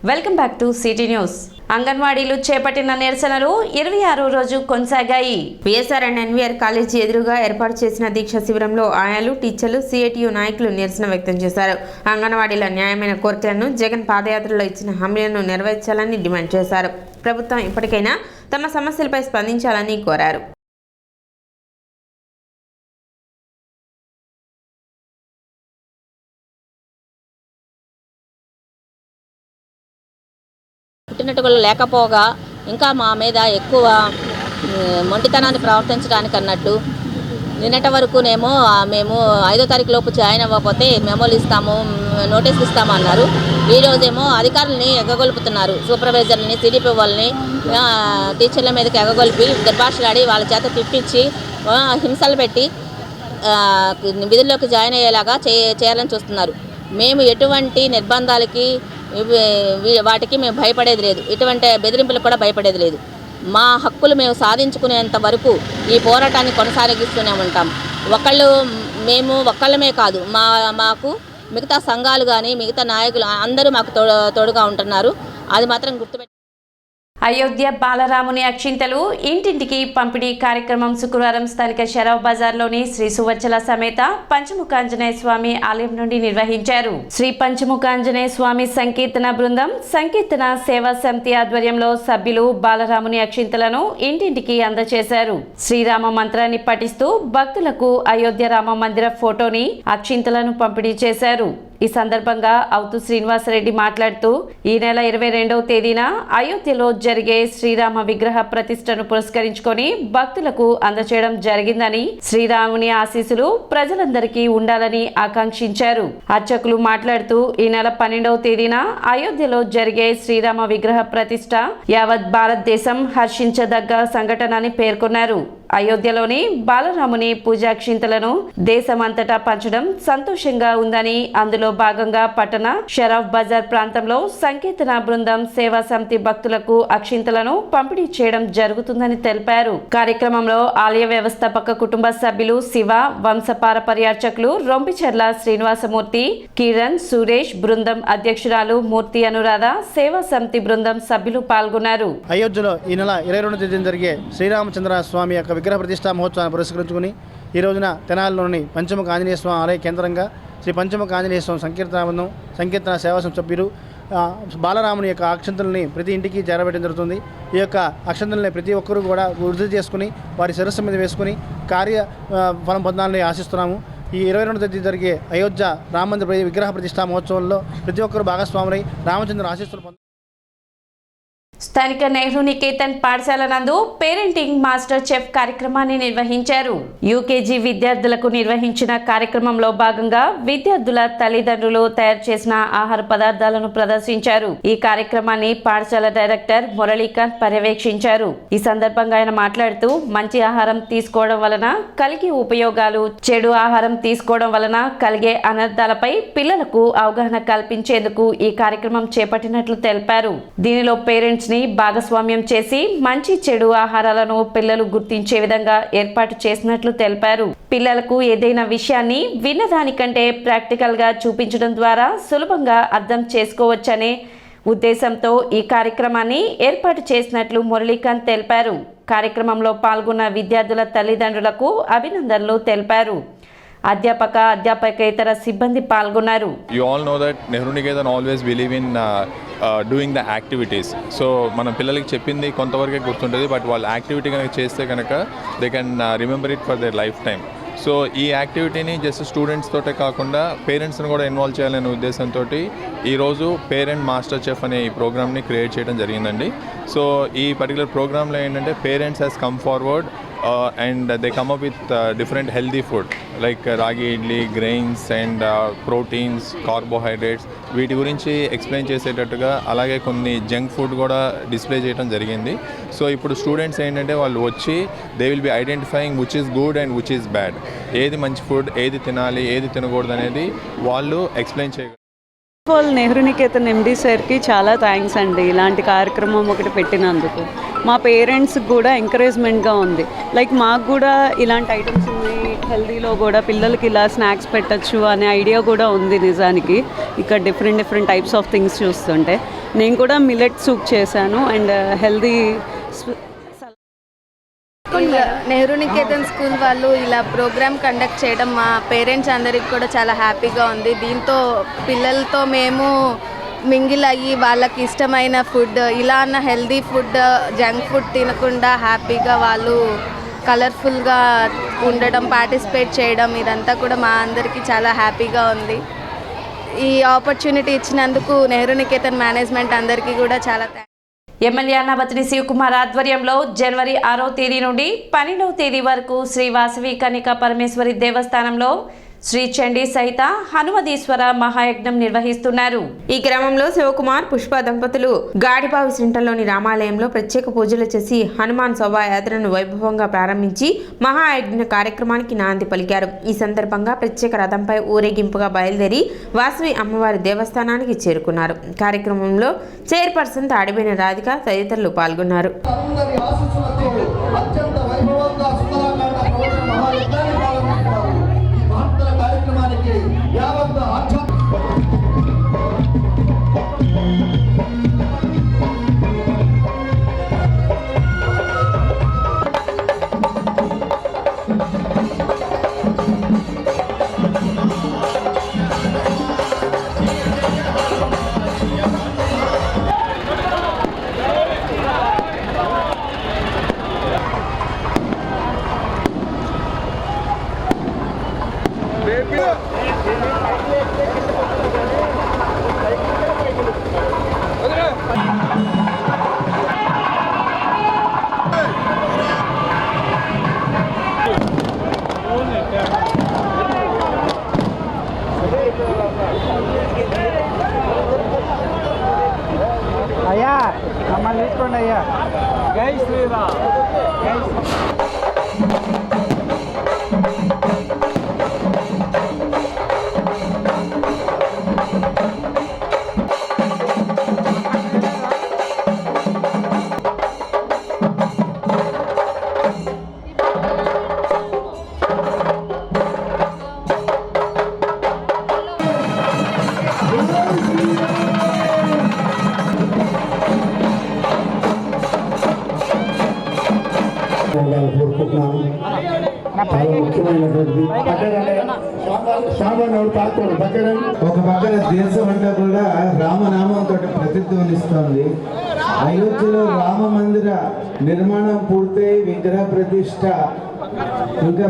Welcome back to city news. అంగన్వాడీలు చేపట్టిన నిరసనలు 26వ రోజు కొనసాగాయి. పిఎస్ఆర్ అండ్ ఎన్వీఆర్ కాలేజీ ఎదురుగా ఏర్పాటు చేసిన దీక్ష శిబిరంలో ఆయాలు, టీచర్లు, సిఐటియు నాయకులు నిరసన వ్యక్తం చేశారు. అంగన్వాడీల న్యాయమైన కోరికలను, జగన్ పాదయాత్రలో ఇచ్చిన హామీలను నెరవేర్చాలని డిమాండ్ చేశారు. ప్రభుత్వం ఇప్పటికైనా తమ సమస్యలపై స్పందించాలని కోరారు. పుట్టినట్టుగా లేకపోగా ఇంకా మా మీద ఎక్కువ మొండితనాన్ని ప్రవర్తించడానికి అన్నట్టు నిన్నటి వరకునేమో మేము 5వ తారీఖు లోపు జాయిన్ అవ్వకపోతే మెమోలు ఇస్తాము, నోటీసులు ఇస్తాము అన్నారు. ఈరోజేమో అధికారులని ఎగగొలుపుతున్నారు. సూపర్వైజర్ని, సిడిపి వాళ్ళని, టీచర్ల మీదకి ఎగగొలిపి దుర్భాషలాడి వాళ్ళ చేత తిప్పించి హింసలు పెట్టి విధుల్లోకి జాయిన్ అయ్యేలాగా చేయాలని చూస్తున్నారు. మేము ఎటువంటి నిర్బంధాలకి వాటికి మేము భయపడేది లేదు, ఎటువంటి బెదిరింపులకు కూడా భయపడేది లేదు. మా హక్కులు మేము సాధించుకునేంత వరకు ఈ పోరాటాన్ని కొనసాగిస్తూనే ఉంటాం. మేము ఒక్కళ్ళమే కాదు, మాకు మిగతా సంఘాలు కానీ మిగతా నాయకులు అందరూ మాకు తోడుగా ఉంటున్నారు. అది మాత్రం గుర్తుపెట్టి. అయోధ్య బాలరాముని అక్షింతలు ఇంటింటికి పంపిణీ కార్యక్రమం శుక్రవారం స్థానిక షరాఫ్ బజార్లోని శ్రీ సువచ్చల సమేత పంచముఖాంజనేయ స్వామి ఆలయం నుండి నిర్వహించారు. శ్రీ పంచముఖాంజనేయ స్వామి సంకీర్తన బృందం, సంకీర్తన సేవా సమితి ఆధ్వర్యంలో సభ్యులు బాలరాముని అక్షింతలను ఇంటింటికి అందజేశారు. శ్రీరామ మంత్రాన్ని పఠిస్తూ భక్తులకు అయోధ్య రామ మందిర ఫోటోని, అక్షింతలను పంపిణీ చేశారు. ఈ సందర్భంగా అవుతు శ్రీనివాసరెడ్డి మాట్లాడుతూ ఈ నెల 22వ తేదీన అయోధ్యలో జరిగే శ్రీరామ విగ్రహ ప్రతిష్టను పురస్కరించుకొని భక్తులకు అందచేయడం జరిగిందని, శ్రీరాముని ఆశీస్సులు ప్రజలందరికీ ఉండాలని ఆకాంక్షించారు. అర్చకులు మాట్లాడుతూ ఈ నెల 12వ తేదీన అయోధ్యలో జరిగే శ్రీరామ విగ్రహ ప్రతిష్ట యావత్ భారతదేశం హర్షించదగ్గ సంఘటనని పేర్కొన్నారు. అయోధ్యలోని బాలరాముని పూజాక్షింతలను దేశమంతటా పంచడం సంతోషంగా ఉందని, అందులో భాగంగా పట్టణ షరాఫ్ బజార్ ప్రాంతంలో సంకీర్తన బృందం సేవా సమితి భక్తులకు అక్షింతలను పంపిణీ చేయడం జరుగుతుందని తెలిపారు. కార్యక్రమంలో ఆలయ వ్యవస్థాపక కుటుంబ సభ్యులు శివ, వంశపారపర్యార్చకులు రొంపిచెర్ల శ్రీనివాసమూర్తి, కిరణ్, సురేష్, బృందం అధ్యక్షురాలు మూర్తి అనురాధ, సేవా సమితి బృందం సభ్యులు పాల్గొన్నారు. అయోధ్యలో ఈ నెల 22వ తేదీన జరిగే శ్రీరామచంద్ర స్వామి యొక్క విగ్రహ ప్రతిష్టా మహోత్సవాన్ని పురస్కరించుకుని ఈ రోజున తెనాలిలోని పంచముఖ ఆంజనేయ స్వామి ఆలయ కేంద్రంగా శ్రీ పంచముఖ ఆంజనేయ స్వామి సంకీర్తన బృందం, సంకీర్తన సేవా సభ్యులు బాలరాముని యొక్క అక్షంతల్ని ప్రతి ఇంటికి చేరబెట్టడం జరుగుతుంది. ఈ యొక్క అక్షంతల్ని ప్రతి ఒక్కరూ కూడా వృద్ధి చేసుకుని వారి శిరస్సు మీద వేసుకుని ఫలం పొందాలని ఆశిస్తున్నాము. ఈ 22వ తేదీ జరిగే అయోధ్య రామమందిర విగ్రహ ప్రతిష్టా మహోత్సవంలో ప్రతి ఒక్కరూ భాగస్వాములై రామచంద్ర ఆశీస్సులు పొందారు. స్థానిక నెహ్రూ నికేతన్ పాఠశాల నందు పేరెంటింగ్ మాస్టర్ చెఫ్ కార్యక్రమాన్ని నిర్వహించారు. యూకేజీ విద్యార్థులకు నిర్వహించిన కార్యక్రమంలో భాగంగా విద్యార్థుల తల్లిదండ్రులు తయారు చేసిన ఆహార పదార్థాలను ప్రదర్శించారు. ఈ కార్యక్రమాన్ని పాఠశాల డైరెక్టర్ మురళీకాంత్ పర్యవేక్షించారు. ఈ సందర్భంగా ఆయన మాట్లాడుతూ మంచి ఆహారం తీసుకోవడం వలన కలిగే ఉపయోగాలు, చెడు ఆహారం తీసుకోవడం వలన కలిగే అనర్థాలపై పిల్లలకు అవగాహన కల్పించేందుకు ఈ కార్యక్రమం చేపట్టినట్లు తెలిపారు. దీనిలో పేరెంట్స్ ని భాగస్వామ్యం చేసి మంచి చెడు ఆహారాలను పిల్లలు గుర్తించే విధంగా ఏర్పాటు చేసినట్లు తెలిపారు. పిల్లలకు ఏదైనా విషయాన్ని విన్నదానికంటే ప్రాక్టికల్ గా చూపించడం ద్వారా సులభంగా అర్థం చేసుకోవచ్చనే ఉద్దేశంతో ఈ కార్యక్రమాన్ని ఏర్పాటు చేసినట్లు మురళీకాంత్ తెలిపారు. కార్యక్రమంలో పాల్గొన్న విద్యార్థుల తల్లిదండ్రులకు అభినందనలు తెలిపారు. అధ్యాపక, అధ్యాపకేతర సిబ్బంది పాల్గొన్నారు. You all know that Nehru Niketan always believe in doing the activities. So మన పిల్లలకి చెప్పింది కొంతవరకే గుర్తుంటుంది, బట్ వాళ్ళు యాక్టివిటీ కనుక చేస్తే కనుక they can remember it for their life time. So ఈ యాక్టివిటీని జస్ట్ స్టూడెంట్స్ తోటే కాకుండా పేరెంట్స్ని కూడా ఇన్వాల్వ్ చేయాలనే ఉద్దేశంతో ఈరోజు పేరెంట్ మాస్టర్ చెఫ్ అనే ఈ ప్రోగ్రామ్ని క్రియేట్ చేయడం జరిగిందండి. సో ఈ పర్టికులర్ ప్రోగ్రాంలో ఏంటంటే parents has come forward and they come up with different healthy food like ragi idli, grains and proteins, carbohydrates. వీటి గురించి ఎక్స్ప్లెయిన్ చేసేటట్టుగా అలాగే కొన్ని జంక్ ఫుడ్ కూడా డిస్ప్లే చేయడం జరిగింది. సో ఇప్పుడు స్టూడెంట్స్ ఏంటంటే వాళ్ళు వచ్చి they will be identifying which is good and which is bad, ఏది మంచి ఫుడ్, ఏది తినాలి, ఏది తినకూడదు అనేది వాళ్ళు ఎక్స్ప్లెయిన్ చేయగలరు. నెహ్రూ నికేతన్ ఎండి సార్కి చాలా థ్యాంక్స్ అండి, ఇలాంటి కార్యక్రమం ఒకటి పెట్టినందుకు. మా పేరెంట్స్కి కూడా ఎంకరేజ్మెంట్గా ఉంది. లైక్ మాకు కూడా ఇలాంటి ఐటమ్స్ ఉన్నాయి, హెల్దీలో కూడా పిల్లలకి ఇలా స్నాక్స్ పెట్టచ్చు అనే ఐడియా కూడా ఉంది నిజానికి. ఇక్కడ డిఫరెంట్ టైప్స్ ఆఫ్ థింగ్స్ చూస్తుంటే నేను కూడా మిల్లెట్ సూప్ చేశాను and healthy. Nehru Niketan school వాళ్ళు ఇలా ప్రోగ్రామ్ కండక్ట్ చేయడం మా పేరెంట్స్ అందరికి కూడా చాలా హ్యాపీగా ఉంది. దీంతో పిల్లలతో మేము మింగిల్ అయ్యి వాళ్ళకి ఇష్టమైన ఫుడ్, ఇలా అన్న హెల్దీ ఫుడ్, జంక్ ఫుడ్ తినకుండా హ్యాపీగా వాళ్ళు కలర్ఫుల్గా ఉండడం, పార్టిసిపేట్ చేయడం, ఇదంతా కూడా మా అందరికీ చాలా హ్యాపీగా ఉంది. ఈ ఆపర్చునిటీ ఇచ్చినందుకు నెహ్రూ నికేతన్ మేనేజ్మెంట్ అందరికీ కూడా చాలా థ్యాంక్స్. ఎమ్మెల్యే అన్నాబతిని శివకుమార్ ఆధ్వర్యంలో జనవరి 6వ తేదీ నుండి 12వ తేదీ వరకు శ్రీ వాసవి కన్యకా పరమేశ్వరి దేవస్థానంలో శ్రీ చండీ సహిత హనుమదీశ్వర మహాయజ్ఞం నిర్వహిస్తున్నారు. ఈ క్రమంలో శివకుమార్, పుష్ప దంపతులు గాడిబావి సెంటర్లోని రామాలయంలో ప్రత్యేక పూజలు చేసి హనుమాన్ శోభాయాత్రను వైభవంగా ప్రారంభించి మహాయజ్ఞ కార్యక్రమానికి నాంది పలికారు. ఈ సందర్భంగా ప్రత్యేక రథంపై ఊరేగింపుగా బయలుదేరి వాసవి అమ్మవారి దేవస్థానానికి చేరుకున్నారు. కార్యక్రమంలో చైర్పర్సన్ తాడిబేని రాధిక తదితరులు పాల్గొన్నారు. అయ్యా మమ్మల్ని తీసుకోండి అయ్యా. జై శ్రీరామ్. కోరుకుంటున్నాను. చాలా ముఖ్యమైనటువంటిది. ఒక పక్కన దేశం అంతా కూడా రామనామంతో ప్రతిధ్వనిస్తోంది. అయోధ్యలో రామ మందిర నిర్మాణం పూర్తయి విగ్రహ ప్రతిష్ట ఇంకా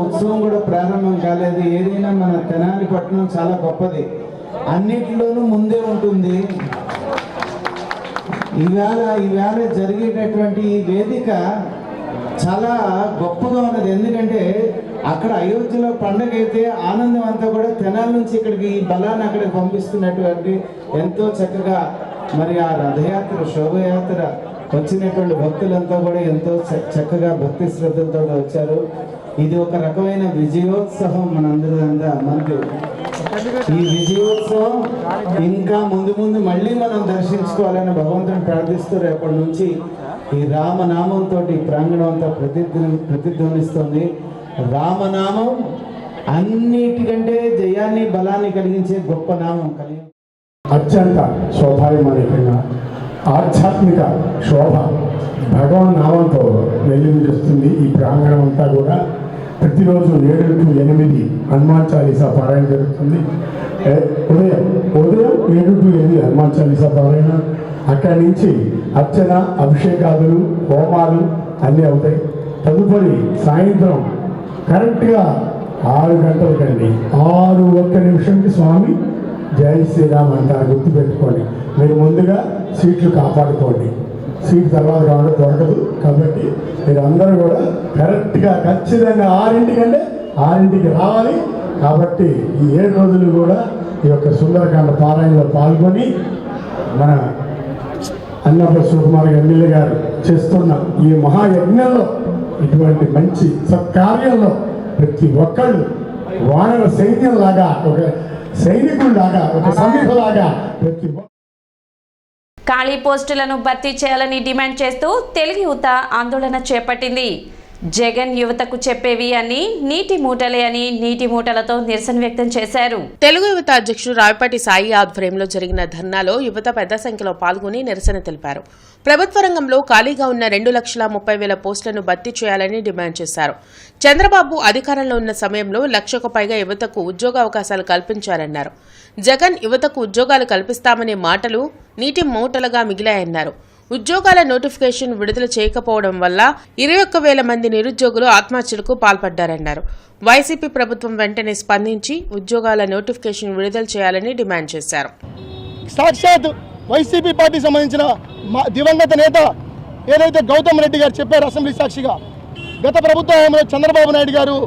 ఉత్సవం కూడా ప్రారంభం కాలేదు. ఏదైనా మన తెనాలి పట్టణం చాలా గొప్పది, అన్నిటిలోనూ ముందే ఉంటుంది. ఈవేళ జరిగేటటువంటి ఈ వేదిక చాలా గొప్పగా ఉన్నది. ఎందుకంటే అక్కడ అయోధ్యలో పండగ అయితే ఆనందం అంతా కూడా తెనాల నుంచి ఇక్కడికి ఈ బలాన్ని అక్కడికి పంపిస్తున్నటువంటి ఎంతో చక్కగా మరి ఆ రథయాత్ర, శోభయాత్ర వచ్చినటువంటి భక్తులంతా కూడా ఎంతో చక్కగా భక్తి శ్రద్ధలతో వచ్చారు. ఇది ఒక రకమైన విజయోత్సవం మనందరిదంతా. మనకి ఈ విజయోత్సవం ఇంకా ముందు మళ్ళీ మనం దర్శించుకోవాలని భగవంతుని ప్రార్థిస్తూ రేపటి నుంచి ఈ రామనామంతో ప్రాంగణం అంతా ప్రతిధ్వనిస్తుంది. రామనామం అన్నిటికంటే జయాన్ని, బలాన్ని కలిగించే గొప్ప నామం. అత్యంత శోభాయమానికంగా ఆధ్యాత్మిక శోభ భగవన్ నామంతో వెల్లువిరుస్తుంది. ఈ ప్రాంగణం అంతా కూడా ప్రతిరోజు 7 to 8 హనుమాన్ చాలీసా పారాయణ జరుగుతుంది. ఉదయం 7 to 8 హనుమాన్ చాలీసా పారాయణ. అక్కడి నుంచి అర్చన, అభిషేకాదులు, హోమాలు అన్నీ అవుతాయి. తదుపరి సాయంత్రం కరెక్ట్గా 6 గంటలకండి 6:01 స్వామి జై శ్రీరామ్ అంటారు. గుర్తుపెట్టుకోండి. మీరు ముందుగా సీట్లు కాపాడుకోండి. సీట్ తర్వాత కావడం దొరకదు. కాబట్టి మీరు అందరూ కూడా కరెక్ట్గా ఖచ్చితంగా 6:00 రావాలి. కాబట్టి ఈ 7 రోజులు కూడా ఈ యొక్క సుందరకాండ పారాయణలో పాల్గొని మన అన్నప శివకుమార్ ఎమ్మెల్యే గారు చేస్తున్న ఈ మహాయజ్ఞంలో, ఇటువంటి మంచి సత్కార్యంలో ప్రతి ఒక్కళ్ళు వానర సైన్యంలాగా, ఒక సైనికుల్లాగా, ఒక సమీపలాగా ప్రతి ఖాళీ పోస్టులను భర్తీ చేయాలని డిమాండ్ చేస్తూ తెలుగు యువత ఆందోళన చేపట్టింది. జగన్ యువతకు చెప్పేవి అని నీటి మూటలే అని నీటి మూటలతో నిరసన వ్యక్తం చేశారు. తెలుగు యువత అధ్యక్షుడు రావిపాటి సాయి ఆధ్వర్యంలో జరిగిన ధర్నాలో యువత పెద్ద సంఖ్యలో పాల్గొని నిరసన తెలిపారు. ప్రభుత్వ రంగంలో ఖాళీగా ఉన్న 2,30,000 పోస్టులను భర్తీ చేయాలని డిమాండ్ చేశారు. చంద్రబాబు అధికారంలో ఉన్న సమయంలో 1,00,000కు పైగా యువతకు ఉద్యోగావకాశాలు కల్పించారన్నారు. జగన్ యువతకు ఉద్యోగాలు కల్పిస్తామనే మాటలు నీటి మూటలుగా మిగిలాయన్నారు. ఉద్యోగాల నోటిఫికేషన్ విడుదల చేయకపోవడం వల్ల 21,000 మంది నిరుద్యోగులు ఆత్మహత్యలకు పాల్పడ్డారన్నారు. వైసీపీ ప్రభుత్వం వెంటనే స్పందించి ఉద్యోగాల నోటిఫికేషన్ విడుదల చేయాలని డిమాండ్ చేశారు. సాక్షాత్ వైసీపీ పార్టీ సంబంధించిన దివంగత నేత ఏదైతే గౌతమ్ రెడ్డి గారు చెప్పారు అసెంబ్లీ సాక్షిగా, గత ప్రభుత్వ హయాంలో చంద్రబాబు నాయుడు గారు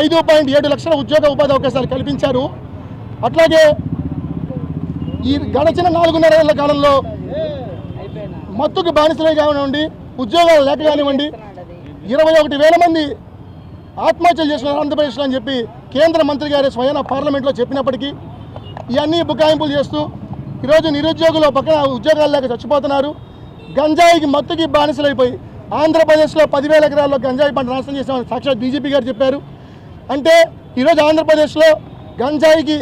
5.7 లక్షల ఉద్యోగ ఉపాధి అవకాశాలు కల్పించారు. అట్లాగే ఈ గడచిన 4.5 ఏళ్ల కాలంలో మత్తుకు బానిసలే కానివ్వండి, ఉద్యోగాలు లేక కానివ్వండి, 21,000 మంది ఆత్మహత్యలు చేస్తున్నారు ఆంధ్రప్రదేశ్లో అని చెప్పి కేంద్ర మంత్రి గారు స్వయాన పార్లమెంట్లో చెప్పినప్పటికీ ఇవన్నీ బుకాయింపులు చేస్తూ ఈరోజు నిరుద్యోగులు పక్కన ఉద్యోగాలు లేక చచ్చిపోతున్నారు. గంజాయికి మత్తుకి బానిసలైపోయి ఆంధ్రప్రదేశ్లో 10,000 ఎకరాల్లో గంజాయి పంట నాశనం చేసామని సాక్షాత్ డీజీపీ గారు చెప్పారు. అంటే ఈరోజు ఆంధ్రప్రదేశ్లో గంజాయికి,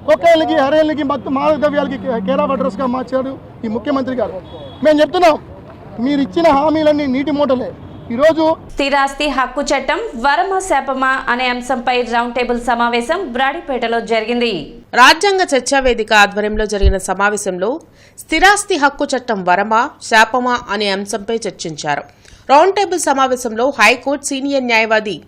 కొక్కైలకి, హరేళ్ళకి, మత్తు మాదక ద్రవ్యాలకి కేర్ ఆఫ్ అడ్రస్గా మార్చారు ఈ ముఖ్యమంత్రి గారు. మేము చెప్తున్నాం, మీరు ఇచ్చిన హామీలన్నీ నీటి మూటలే. ఈరోజు స్థిరాస్తి హక్కు చట్టం వరమా శాపమా అనే అంశంపై రౌండ్ టేబుల్ సమావేశం బ్రాడీపేటలో జరిగింది. రాజ్యాంగ చర్చా వేదిక ఆధ్వర్యంలో జరిగిన సమావేశంలో స్థిరాస్తి హక్కు చట్టం వరమా శాపమా అనే అంశంపై చర్చించారు. రౌండ్ టేబుల్ సమావేశంలో హైకోర్టు సీనియర్ న్యాయవాది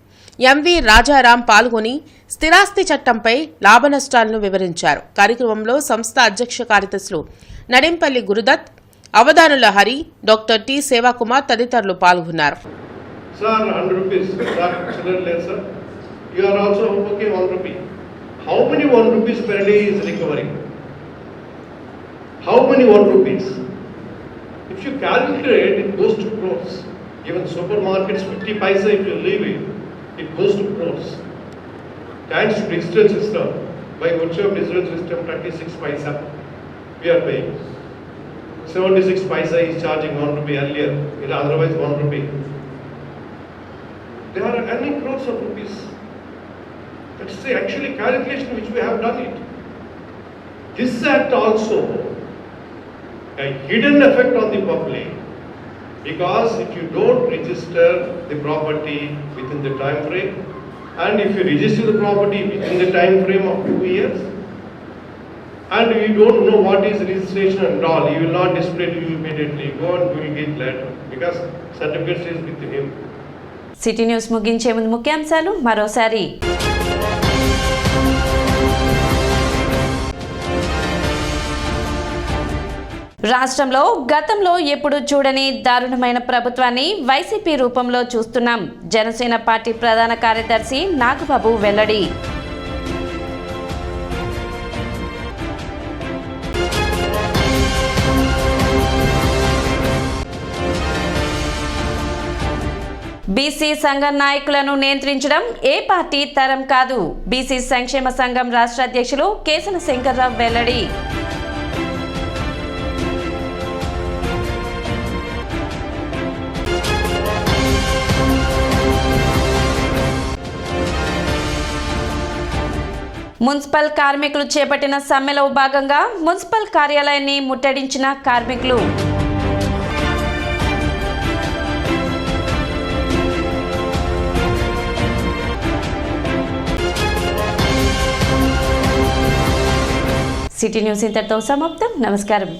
ఎంవి రాజారాం పాల్గొని స్థిరాస్తి చట్టంపై లాభనష్టాలను వివరించారు. కార్యక్రమంలో సంస్థ అధ్యక్ష కార్యదర్శులు నడింపల్లి గురుదత్, అవధానుల హరి, డాక్టర్ టి సేవాకుమార్ తదితరులు పాల్గొన్నారు. Sir, 100 rupees. Sir, children less, sir. You are also okay 1 rupee. How many 1 rupees per day is recovering? How many 1 rupees? If you calculate, it goes to crores. Even supermarkets, 50 paisa if you leave it, it goes to crores. Thanks to digital system, by virtue of digital system, 36 paisa we are paying. 76 paisa is charging 1 rupee earlier, otherwise 1 rupee. There are earning crores of rupees. That's the actually calculation which we have done it. This act also a hidden effect on the public, because if you don't register the property within the time frame, and if you register the property within the time frame of 2 years, and you don't know what is registration and all, you will not display to you immediately. Go and do it later because certificate is with him. City news ముగించే ముందు ముఖ్యాంశాలు మరోసారి. రాష్ట్రంలో గతంలో ఎప్పుడు చూడని దారుణమైన ప్రభుత్వాన్ని వైసీపీ రూపంలో చూస్తున్నాం. జనసేన పార్టీ ప్రధాన కార్యదర్శి నాగబాబు వెల్లడి. బీసీ సంఘ నాయకులను నియంత్రించడం ఏ పార్టీ తరం కాదు. బీసీ సంక్షేమ సంఘం రాష్ట్ర అధ్యక్షులు కేసన శంకర్రావు వెల్లడి. మున్సిపల్ కార్మికులు చేపట్టిన సమ్మెలో భాగంగా మున్సిపల్ కార్యాలయాన్ని ముట్టడించిన కార్మికులు. సిటీ న్యూస్ ఇంతటితో సమాప్తం. నమస్కారం.